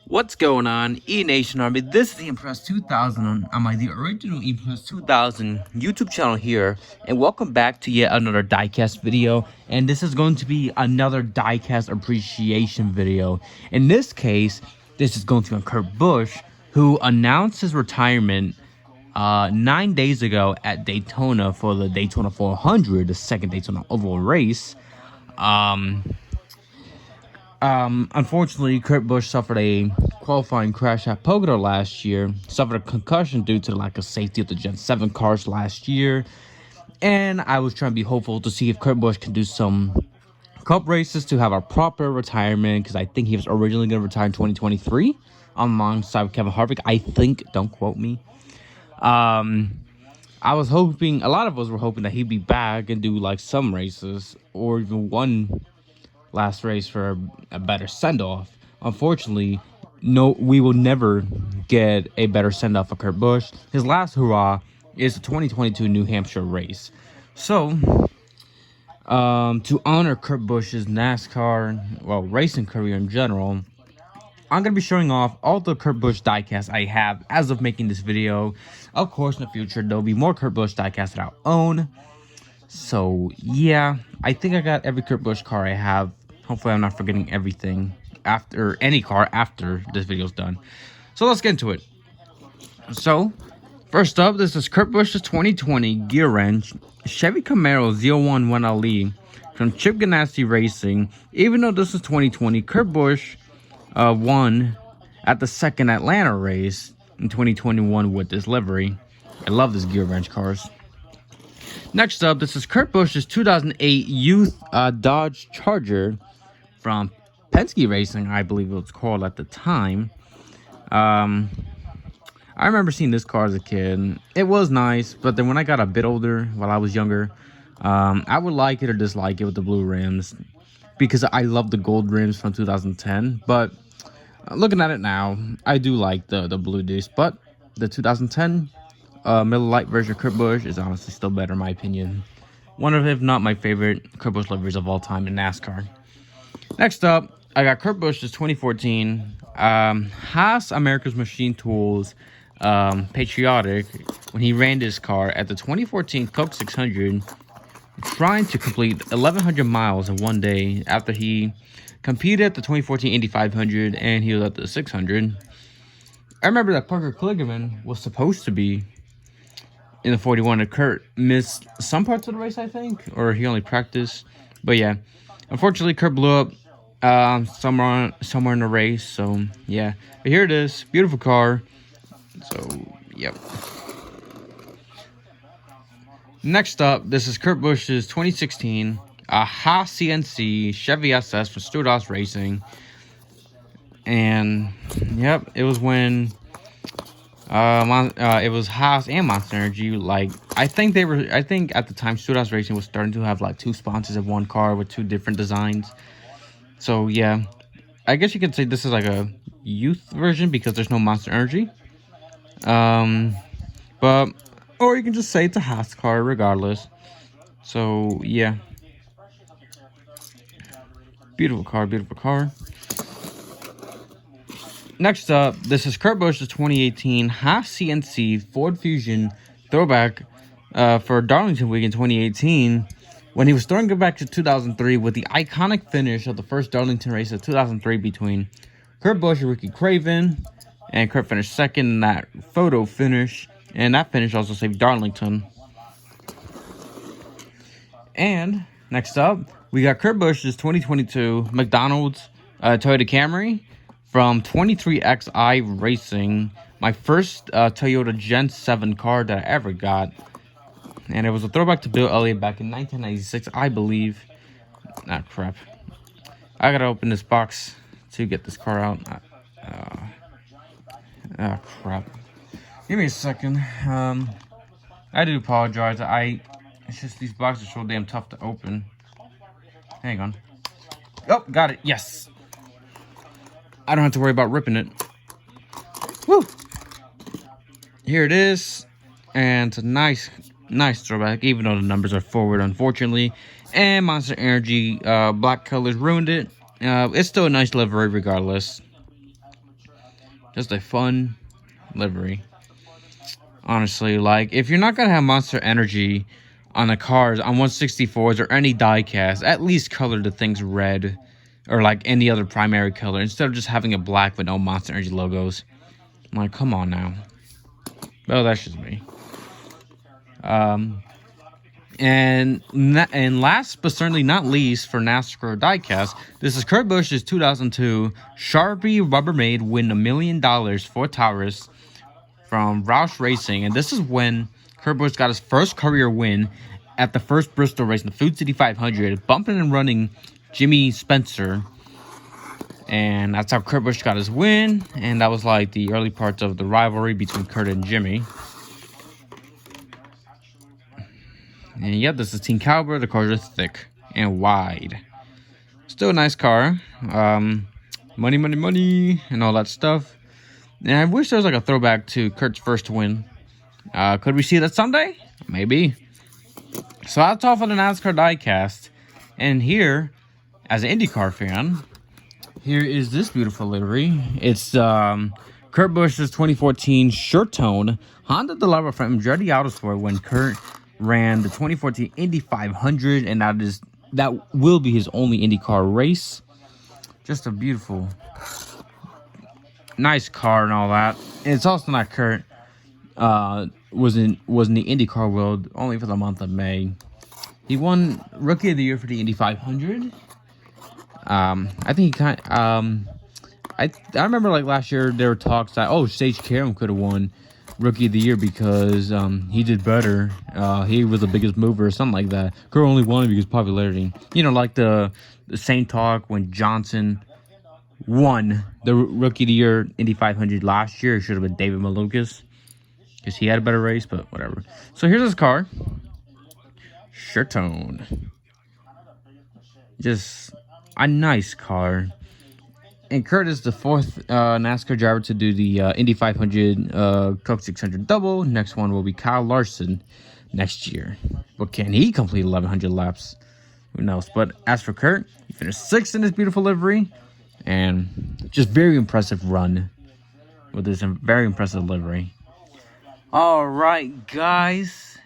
What's going on, E Nation Army? This is the Impress 2000 on the original Impress 2000 YouTube channel here, and welcome back to yet another Diecast video. And this is going to be another Diecast appreciation video. In this case, this is going to be Kurt Busch, who announced his retirement 9 days ago at Daytona for the Daytona 400, the second Daytona oval race. Unfortunately, Kurt Busch suffered a qualifying crash at Pocono last year, suffered a concussion due to the lack of safety of the Gen 7 cars last year, and I was trying to be hopeful to see if Kurt Busch can do some cup races to have a proper retirement, because I think he was originally going to retire in 2023 alongside Kevin Harvick. I think, don't quote me. I was hoping, a lot of us were hoping that he'd be back and do like some races or even one last race for a better send-off. Unfortunately, no, we will never get a better send-off for Kurt Busch. His last hurrah is the 2022 New Hampshire race. So, to honor Kurt Busch's NASCAR, well, racing career in general, I'm going to be showing off all the Kurt Busch diecasts I have as of making this video. Of course, in the future, there'll be more Kurt Busch diecasts that I'll own. So, yeah, I think I got every Kurt Busch car I have. Hopefully, I'm not forgetting everything after any car after this video's done. So, let's get into it. So, first up, this is Kurt Busch's 2020 gear wrench Chevy Camaro Z01 1LE from Chip Ganassi Racing. Even though this is 2020, Kurt Busch won at the second Atlanta race in 2021 with this livery. I love this gear wrench cars. Next up, this is Kurt Busch's 2008 Youth Dodge Charger from Penske Racing, I believe it was called at the time. I remember seeing this car as a kid. It was nice, but then when I got a bit older, while I was younger, I would like it or dislike it with the blue rims, because I love the gold rims from 2010. But looking at it now, I do like the blue disc, but the 2010 Miller Lite version of Kurt Busch is honestly still better in my opinion. One of, if not my favorite, Kurt Busch liveries of all time in NASCAR. Next up, I got Kurt Busch's 2014 Haas America's Machine Tools Patriotic when he ran this car at the 2014 Coke 600, trying to complete 1,100 miles in one day after he competed at the 2014 Indy 500 and he was at the 600. I remember that Parker Kligerman was supposed to be in the 41, and Kurt missed some parts of the race, I think, or he only practiced. But yeah, unfortunately, Kurt blew up somewhere in the race. So yeah, but here it is, beautiful car. So yep. Next up, this is Kurt Busch's 2016 Haas CNC Chevy SS for Stewart Haas Racing, and yep, it was when. It was Haas and Monster Energy. Like, I think at the time Stewart Haas Racing was starting to have like two sponsors of one car with two different designs. So yeah, I guess you could say this is like a youth version because there's no Monster Energy. But or you can just say it's a Haas car regardless. So yeah, beautiful car, beautiful car. Next up, this is Kurt Busch's 2018 Haas CNC Ford Fusion throwback for Darlington Week in 2018, when he was throwing it back to 2003 with the iconic finish of the first Darlington race of 2003 between Kurt Busch and Ricky Craven, and Kurt finished second in that photo finish, and that finish also saved Darlington. And next up, we got Kurt Busch's 2022 McDonald's Toyota Camry from 23XI Racing, my first Toyota Gen 7 car that I ever got. And it was a throwback to Bill Elliott back in 1996, I believe. Ah, crap. I gotta open this box to get this car out. Crap. Give me a second. I do apologize. It's just these boxes are so damn tough to open. Hang on. Oh, got it. Yes. I don't have to worry about ripping it. Woo! Here it is. And it's a nice throwback, even though the numbers are forward, unfortunately. And Monster Energy black colors ruined it. It's still a nice livery regardless. Just a fun livery. Honestly, like, if you're not going to have Monster Energy on the cars, on 164s or any diecast, at least color the things red or like any other primary color instead of just having a black with no Monster Energy logos. I'm like, come on now. Well, that's just me. And last but certainly not least for NASCAR diecast, this is Kurt Busch's 2002 Sharpie Rubbermaid win $1 million for Taurus from Roush Racing. And this is when Kurt Busch got his first career win at the first Bristol race in the Food City 500, bumping and running Jimmy Spencer. And that's how Kurt Busch got his win. And that was like the early parts of the rivalry between Kurt and Jimmy. And yep, this is Team Caliber. The cars are thick and wide. Still a nice car. Money, money, money, and all that stuff. And I wish there was like a throwback to Kurt's first win. Could we see that someday? Maybe. So that's all for the NASCAR diecast. And here, as an IndyCar fan, here is this beautiful livery. It's Kurt Busch's 2014 shirt tone Honda Delaware from Andretti Autosport when Kurt ran the 2014 Indy 500, and that will be his only IndyCar race. Just a beautiful, nice car and all that. And it's also not Kurt was in the IndyCar world only for the month of May. He won Rookie of the Year for the Indy 500. I think he kind I remember like last year there were talks that Sage Karam could have won Rookie of the Year because he did better. He was the biggest mover or something like that. Kurt only won it because of popularity. You know, like the same talk when Johnson won the Rookie of the Year Indy 500 last year. It should have been David Malukas because he had a better race, but whatever. So here's his car. Shirt tone. Just a nice car. And Kurt is the fourth NASCAR driver to do the Indy 500 Coke 600 double. Next one will be Kyle Larson next year. But can he complete 1,100 laps? Who knows? But as for Kurt, he finished sixth in his beautiful livery. And just very impressive run with this very impressive livery. All right, guys.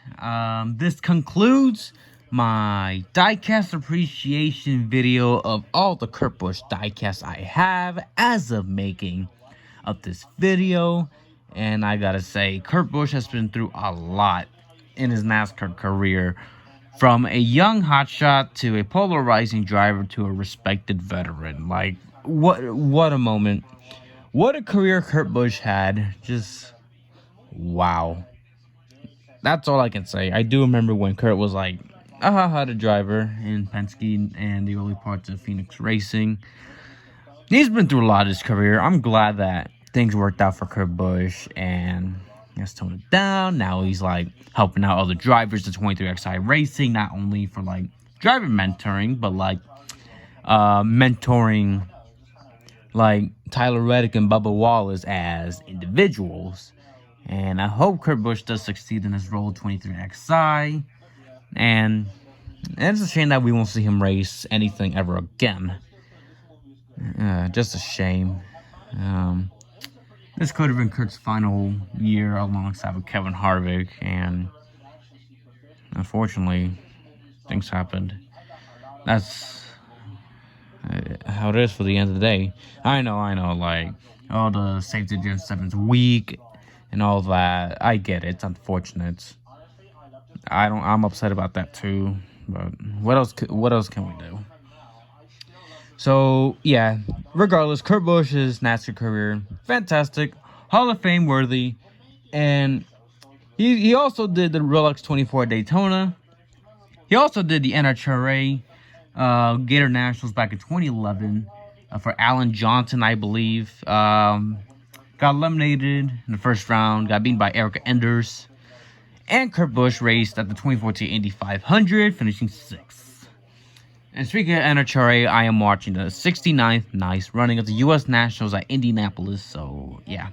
This concludes my diecast appreciation video of all the Kurt Busch diecasts I have as of making of this video. And I gotta say, Kurt Busch has been through a lot in his NASCAR career, from a young hotshot to a polarizing driver to a respected veteran. Like, what a moment. What a career Kurt Busch had. Just wow. That's all I can say. I do remember when Kurt was like the driver in Penske and the early parts of Phoenix Racing. He's been through a lot of his career. I'm glad that things worked out for Kurt Busch and has toned it down. Now he's like helping out other drivers at 23XI Racing, not only for like driver mentoring, but like mentoring like Tyler Reddick and Bubba Wallace as individuals. And I hope Kurt Busch does succeed in his role at 23XI. And it's a shame that we won't see him race anything ever again. Just a shame. This could have been Kurt's final year alongside with Kevin Harvick. And unfortunately, things happened. That's how it is for the end of the day. I know, like, all the safety Gen 7's weak and all that. I get it. It's unfortunate. I'm upset about that too. But what else can we do? So yeah, regardless, Kurt Busch's NASCAR career, fantastic, Hall of Fame worthy, and he also did the Rolex 24 Daytona. He also did the NHRA Gator Nationals back in 2011 for Alan Johnson, I believe. Got eliminated in the first round, got beaten by Erica Enders. And Kurt Busch raced at the 2014 Indy 500, finishing 6th. And speaking of NHRA, I am watching the 69th nice running of the U.S. Nationals at Indianapolis. So, yeah.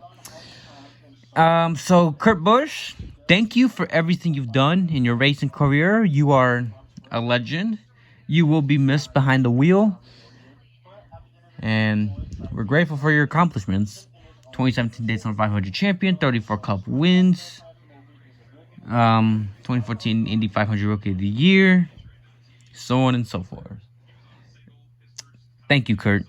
So, Kurt Busch, thank you for everything you've done in your racing career. You are a legend. You will be missed behind the wheel. And we're grateful for your accomplishments. 2017 Daytona 500 champion, 34 Cup wins. 2014 Indy 500 Rookie of the Year, so on and so forth. Thank you, Kurt.